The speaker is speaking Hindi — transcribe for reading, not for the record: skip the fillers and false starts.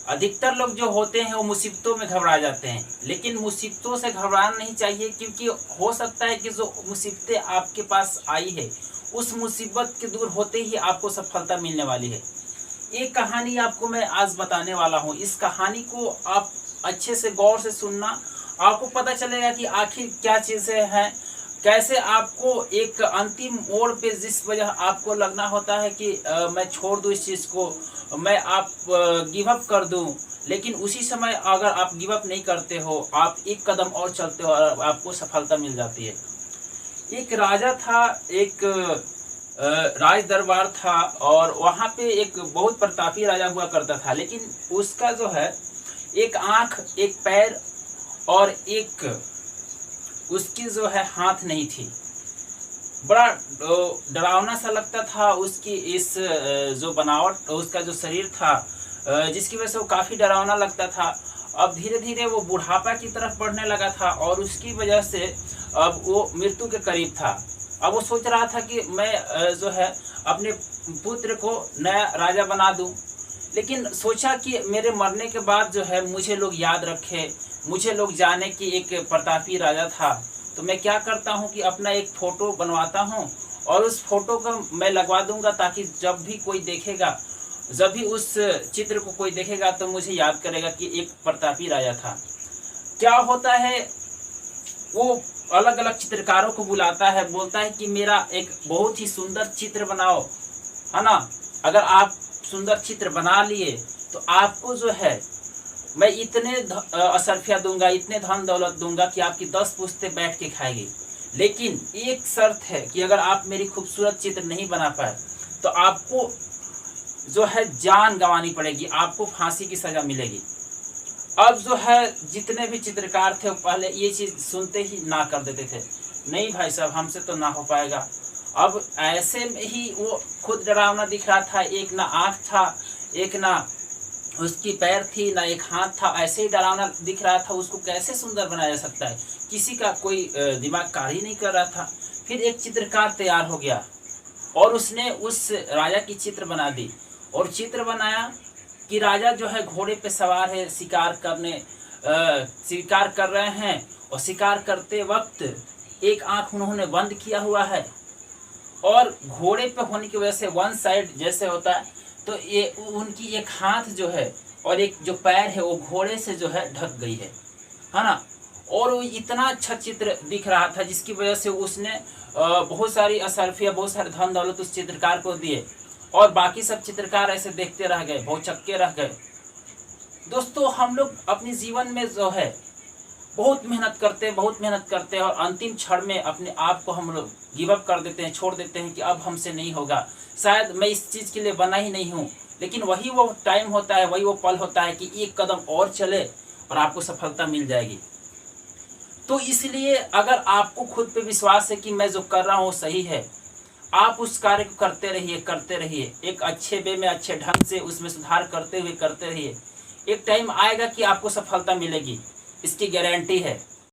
अधिकतर लोग जो होते हैं वो मुसीबतों में घबरा जाते हैं, लेकिन मुसीबतों से घबराना नहीं चाहिए, क्योंकि हो सकता है कि जो मुसीबतें आपके पास आई है उस मुसीबत के दूर होते ही आपको सफलता मिलने वाली है। एक कहानी आपको मैं आज बताने वाला हूँ। इस कहानी को आप अच्छे से गौर से सुनना, आपको पता चलेगा कि आखिर क्या चीज़ें हैं, कैसे आपको एक अंतिम मोड़ पे जिस वजह आपको लगना होता है कि मैं छोड़ दूँ इस चीज़ को, मैं आप गिव अप कर दूँ, लेकिन उसी समय अगर आप गिव अप नहीं करते हो, आप एक कदम और चलते हो और आपको सफलता मिल जाती है। एक राजा था, एक राज दरबार था, और वहाँ पे एक बहुत प्रतापी राजा हुआ करता था, लेकिन उसका जो है एक आँख, एक पैर और एक उसकी जो है हाथ नहीं थी। बड़ा डरावना सा लगता था उसकी इस जो बनावट, उसका जो शरीर था, जिसकी वजह से वो काफ़ी डरावना लगता था। अब धीरे धीरे वो बुढ़ापा की तरफ बढ़ने लगा था और उसकी वजह से अब वो मृत्यु के करीब था। अब वो सोच रहा था कि मैं जो है अपने पुत्र को नया राजा बना दूं, लेकिन सोचा कि मेरे मरने के बाद जो है मुझे लोग याद रखें, मुझे लोग जाने कि एक प्रतापी राजा था। तो मैं क्या करता हूँ कि अपना एक फ़ोटो बनवाता हूँ और उस फोटो को मैं लगवा दूंगा, ताकि जब भी कोई देखेगा, जब भी उस चित्र को कोई देखेगा तो मुझे याद करेगा कि एक प्रतापी राजा था। क्या होता है, वो अलग अलग चित्रकारों को बुलाता है, बोलता है कि मेरा एक बहुत ही सुंदर चित्र बनाओ, है ना। अगर आप सुंदर चित्र बना लिए तो आपको जो है मैं इतने असरफिया दूंगा, इतने धन दौलत दूंगा कि आपकी 10 पुश्तें बैठ के खाएगी। लेकिन एक शर्त है कि अगर आप मेरी खूबसूरत चित्र नहीं बना पाए तो आपको जो है जान गंवानी पड़ेगी, आपको फांसी की सजा मिलेगी। अब जो है जितने भी चित्रकार थे वो पहले ये चीज़ सुनते ही ना कर देते थे, नहीं भाई साहब हमसे तो ना हो पाएगा। अब ऐसे में ही वो खुद डरावना दिख रहा था, एक ना आँख था, एक ना उसकी पैर थी, ना एक हाथ था, ऐसे ही डरावना दिख रहा था। उसको कैसे सुंदर बनाया जा सकता है, किसी का कोई दिमाग कार्य ही नहीं कर रहा था। फिर एक चित्रकार तैयार हो गया और उसने उस राजा की चित्र बना दी, और चित्र बनाया कि राजा जो है घोड़े पे सवार है, शिकार कर रहे हैं, और शिकार करते वक्त एक आंख उन्होंने बंद किया हुआ है, और घोड़े पे होने की वजह से वन साइड जैसे होता है, तो ये उनकी एक हाथ जो है और एक जो पैर है वो घोड़े से जो है ढक गई है ना। और वो इतना अच्छा चित्र दिख रहा था जिसकी वजह से उसने बहुत सारी असरफिया, बहुत सारे धन दौलत उस चित्रकार को दिए, और बाकी सब चित्रकार ऐसे देखते रह गए, बहुत चक्के रह गए। दोस्तों, हम लोग अपने जीवन में जो है बहुत मेहनत करते हैं और अंतिम क्षण में अपने आप को हम लोग गिव अप कर देते हैं, छोड़ देते हैं कि अब हमसे नहीं होगा, शायद मैं इस चीज़ के लिए बना ही नहीं हूँ। लेकिन वही वो टाइम होता है, वही वो पल होता है कि एक कदम और चले और आपको सफलता मिल जाएगी। तो इसलिए अगर आपको खुद पे विश्वास है कि मैं जो कर रहा हूँ सही है, आप उस कार्य को करते रहिए, एक अच्छे वे में, अच्छे ढंग से उसमें सुधार करते रहिए। एक टाइम आएगा कि आपको सफलता मिलेगी, इसकी गारंटी है।